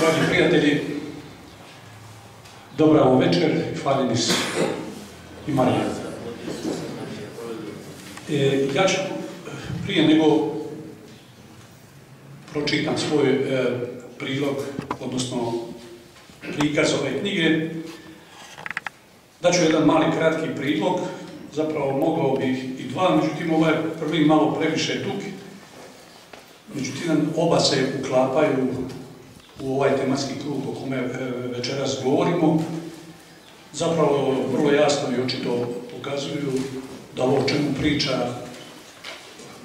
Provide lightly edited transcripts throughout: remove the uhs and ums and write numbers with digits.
Dragi prijatelji, dobra vam večer, Falinis i Marija. Ja ću prije nego pročitam svoj prilog, odnosno prikaz ove knjige, daću jedan mali kratki prilog, zapravo mogao bih i dva, međutim ovaj prvi malo previše dug, međutim oba se uklapaju u ovaj tematski krug o kome večeras govorimo. Zapravo vrlo jasno i očito pokazuju da ovo o čemu priča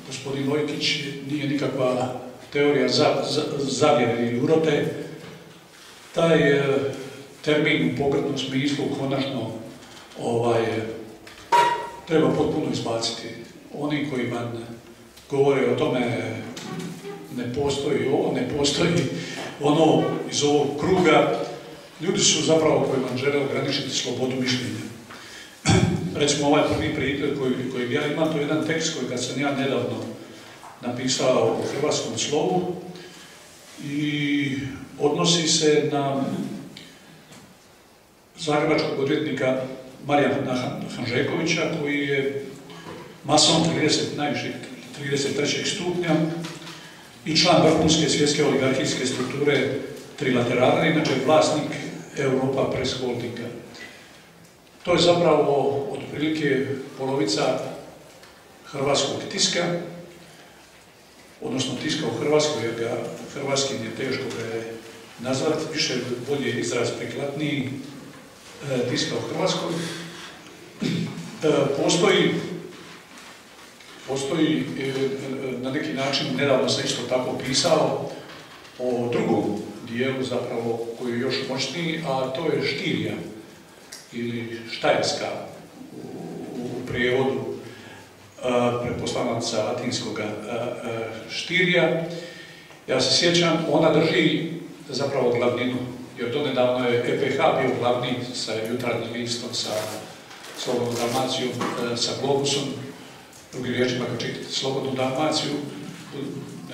gospodin Lojkić nije nikakva teorija zavjere ili urote. Taj termin u pogrdnom smislu konačno treba potpuno izbaciti. Oni koji vam govore o tome ne postoji ovo, ne postoji ono iz ovog kruga, ljudi su zapravo koji vam žele ograničiti slobodu mišljenja. Recimo ovaj prvi primjer koji ja imam, to je jedan tekst kojega sam ja nedavno napisao u Hrvatskom slovu i odnosi se na zagrebačkog odvjetnika Marijana Hanžekovića, koji je mason najvišeg 33. stupnja i član vrhunske svjetske oligarhijske strukture Trilaterala, inače vlasnik Europa Press Holdinga. To je zapravo otprilike polovica hrvatskog tiska, odnosno tiska u Hrvatskoj, jer ga hrvatskim je teško ga je nazvati, više bolje izraz prikladniji tiska u Hrvatskoj. Postoji na neki način, nedavno sam isto tako pisao o drugom dijelu zapravo koji je još moćniji, a to je Štirija ili Štajerska u prijevodu pretpostavljam sa latinskog Štirija. Ja se sjećam, ona drži zapravo glavninu, jer donedavno je EPH bio glavni sa Jutarnjim listom, sa Slobodnom Dalmacijom, sa Globusom. Drugim riječima, kad čitate Slobodnu Dalmaciju,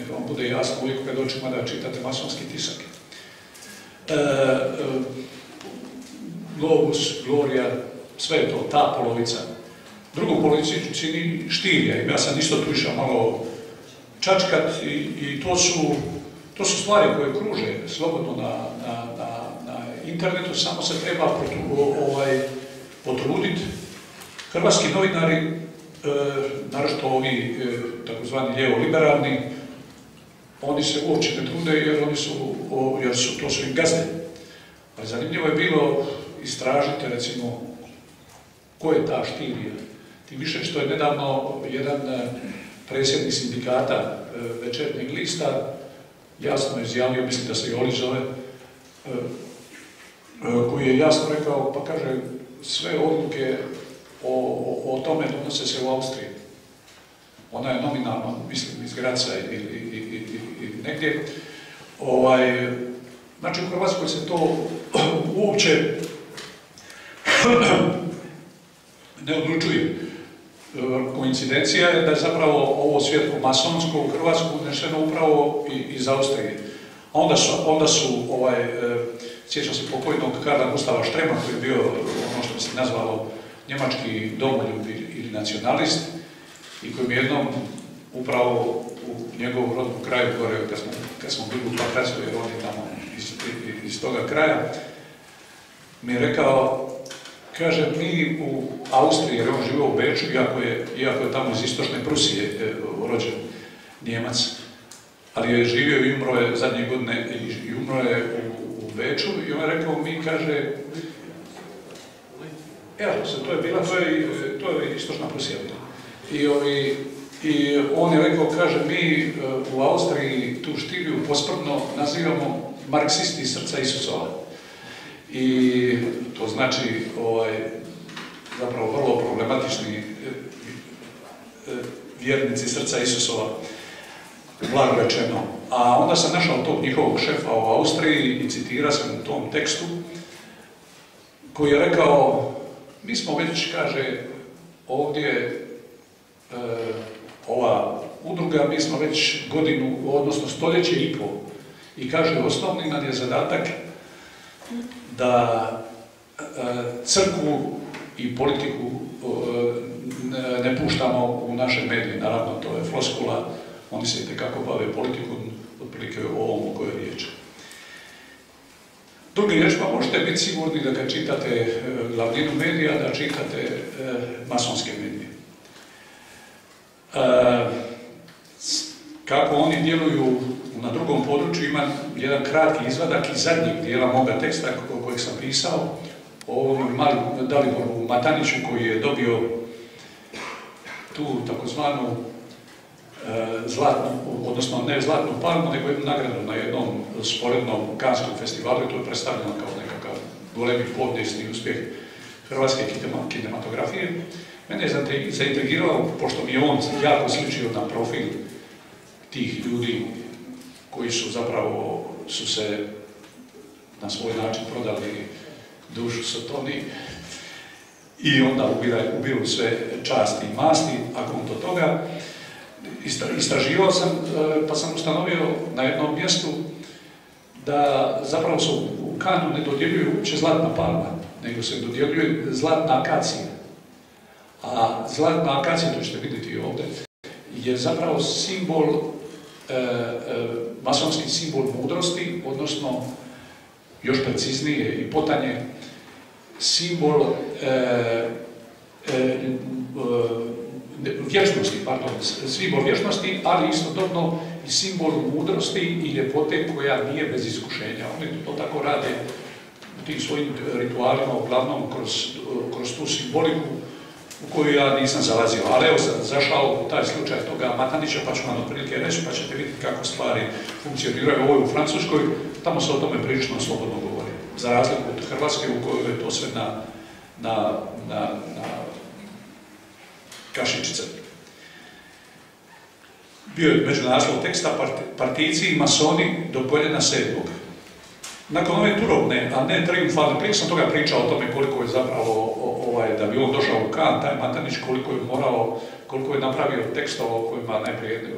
neka vam bude jasno uvijek kad očima da čitate masonski tisak. Globus, Gloria, sve je to, ta polovica. Drugu polovicu čini Štirija. Ja sam isto tu išao malo čačkat i to su stvari koje kruže slobodno na internetu, samo se treba potruditi. Hrvatski novinari, naročito ovi takozvani lijevo-liberalni, oni se uopće ne trude jer to su im gazde. Ali zanimljivo je bilo istražiti, recimo, ko je ta Štirija. Tim više što je nedavno jedan predsjednik sindikata Večernjeg lista jasno izjavio, mislim da se Jolić zove, koji je jasno rekao, pa kaže, sve odluke o tome donose se u Austriji. Ona je nominalno, mislim, iz Graca ili negdje. Znači, u Hrvatskoj se to uopće ne odlučuje. Koincidencija je da je zapravo ovo svjetlo masonsko u Hrvatsku unešeno upravo iz Austrije. Onda su sjećam se pokojnog Karla Gustava Štrema, koji je bio ono što bi se nazvalo njemački domoljub ili nacionalist, i koji mi jednom upravo u njegovom rodnom kraju, gore kad smo bili u Pakracu, jer on je tamo iz toga kraja, mi je rekao, kaže, mi u Austriji, jer on živio u Beču, iako je tamo iz istočne Prusije rođen Njemac, ali je živio i umro je zadnje godine i umro je u Beču, i on je rekao, mi, kaže, evo se, to je istočna Prusija bila. I on je rekao, kaže, mi u Austriji tu Štiriju posprdno nazivamo marksisti srca Isusova. I to znači zapravo vrlo problematični vjernici srca Isusova, blago rečeno. A onda sam našao tog njihovog šefa u Austriji i citirao sam u tom tekstu, koji je rekao, mi smo već, kaže, ovdje ova udruga, mi smo već godinu, odnosno stoljeće i pol, I kaže, osnovni nam je zadatak da crkvu i politiku ne puštamo u naše medije. Naravno, to je floskula, oni se itekako bave politikom, otprilike o ovom o kojoj je riječ. Drugim riječima, možete biti sigurni da kad čitate glavninu medija, da čitate masonske medije. Kako oni djeluju na drugom području, ima jedan kratki izvadak iz zadnjeg dijela moga teksta kojeg sam pisao o ovom Daliboru Mataniću koji je dobio tu takozvanu zlatnu, odnosno ne zlatnu palmu, nego jednu nagradu na jednom sporednom Kanskom festivalu i to je predstavljeno kao nekakav golemi povijesni uspjeh hrvatske kinematografije. Mene je zaintrigiralo, pošto mi je on jako sličio na profil tih ljudi koji su zapravo se na svoj način prodali dušu Sotoni i onda ubiru sve časti i masti, a konto toga istraživao sam, pa sam ustanovio na jednom mjestu da zapravo se u Cannesu ne dodjeljuje uopće zlatna palma, nego se dodjeljuje zlatna akacija. A zlatna akacija, to ćete vidjeti ovdje, je zapravo simbol, masonski simbol mudrosti, odnosno, još preciznije i potanje, simbol vječnosti, simbol vječnosti, ali istodobno i simbol mudrosti i ljepote koja nije bez iskušenja. Oni to tako rade u tim svojim ritualima, uglavnom kroz tu simboliku u koju ja nisam zalazio. Ali evo sam zašao u taj slučaj toga Matanića, pa ću vam otprilike reći, pa ćete vidjeti kako stvari funkcioniraju. Ovo je u Francuskoj, tamo se o tome prilično slobodno govori. Za razliku od Hrvatske u kojoj je to sve na kašičice. Bio je međunaslov teksta Partijci i masoni do koljena 7. Nakon ove turobne, a ne triumfalne, prije sam toga pričao o tome koliko je zapravo, da bi on došao u Cannes, taj Matanić, koliko je morao, koliko je napravio tekstova o kojima najprije,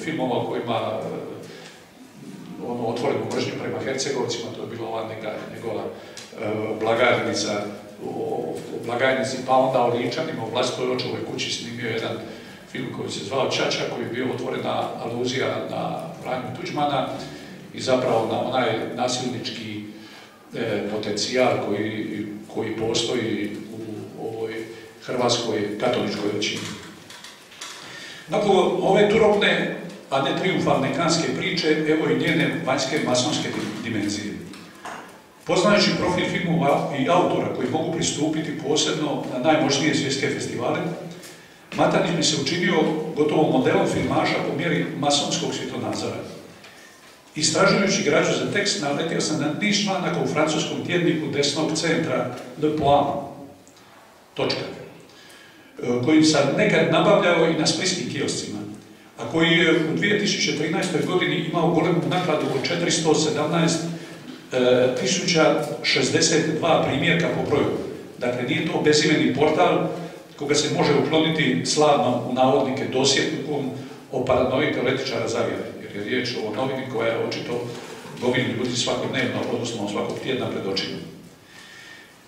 filmova o kojima otvorenu mržnju prema Hercegovcima, to je bila ova neka njegova blagajnica, o blagajnici, pa onda o Ličanima, u vlastitoj očevoj kući snimio jedan film koji se zvao Čača, koji je bio otvorena aluzija na Franju Tuđmana i zapravo na onaj nasilnički potencijal koji postoji u ovoj hrvatskoj katoličkoj većini. Nakon ove turobne, a ne triumfalne kanske priče, evo i njene vanjske masonske dimenzije. Poznajući profil filmova i autora koji mogu pristupiti posebno na najmoćnije svjetske festivale, Matanić mi se učinio gotovo modelom filmaša po mjeri masonskog svjetonazora. Istražujući građu za tekst, naletio sam na niz članaka u francuskom tjedniku desnog centra Le Point, kojim sam nekad nabavljao i na splitskim kioscima, a koji je u 2013. godini imao golemu nakladu od 417.062 primjerka po broju. Dakle, nije to bezimeni portal koga se može ukloniti slavno u navodnike dosjetnikom o paranoji teoretičara zavjere, jer je riječ o novini koja je očito gomilu ljudi svakodnevno, odnosno svakog tjedna pred očima.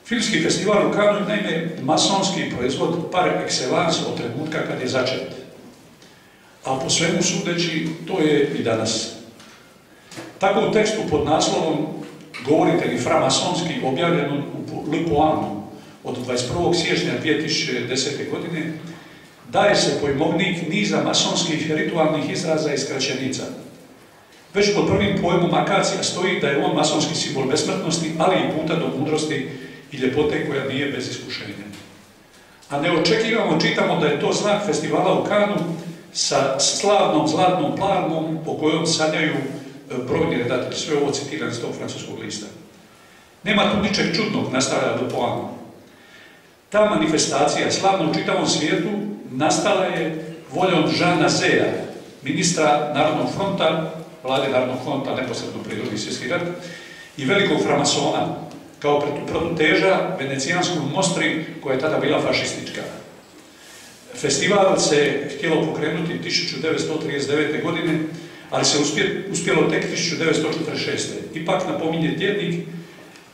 Filmski festival u Cannesu je naime masonski proizvod par excellence od trenutka kad je začet. A po svemu sudeći, to je i danas. Tako u tekstu pod naslovom Govoritelji framasonski objavljenom u Le Pointu od 21. siječnja 2010. godine daje se pojmovnik niza masonskih ritualnih izraza i skraćenica. Već pod prvim pojmom akacija stoji da je on masonski simbol besmrtnosti, ali i puta do mudrosti i ljepote koja nije bez iskušenja. A neočekivano čitamo da je to znak festivala u Cannesu sa slavnom zlatnom palmom po kojom sanjaju brojni redatelji. Sve ovo citiram iz tog francuskog lista. Nema tu ničeg čudnog, nastavlja Le Point. Ta manifestacija slavno u čitavom svijetu nastala je voljom Jeana Zea, ministra Narodnog fronta, vlade Narodnog fronta neposredno pred Drugi svjetski rat, i velikog framasona, kao protuteža venecijanskom Mostri koja je tada bila fašistička. Festival se htjelo pokrenuti 1939. godine, ali se uspjelo tek 1946. Ipak napominje tjednik,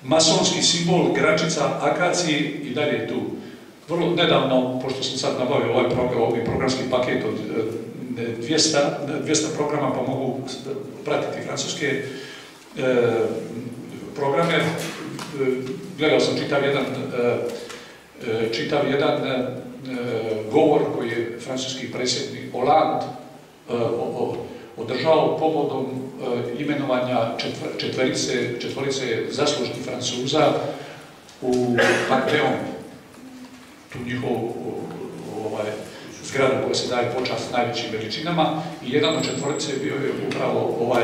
masonski simbol gračica akacije i dalje je tu. Vrlo nedavno, pošto sam sad nabavio ovaj programski paket od 200 programa, pa mogu pratiti francuske programe, gledao sam čitav jedan govor koji je francuski predsjednik Hollande održao povodom imenovanja četvorice zaslužnih Francuza u Panteon, tu njihovu zgradu koja se daje počast najvećim veličinama, i jedan od četvorice bio je upravo ovaj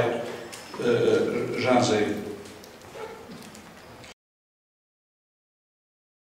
Jean Zay.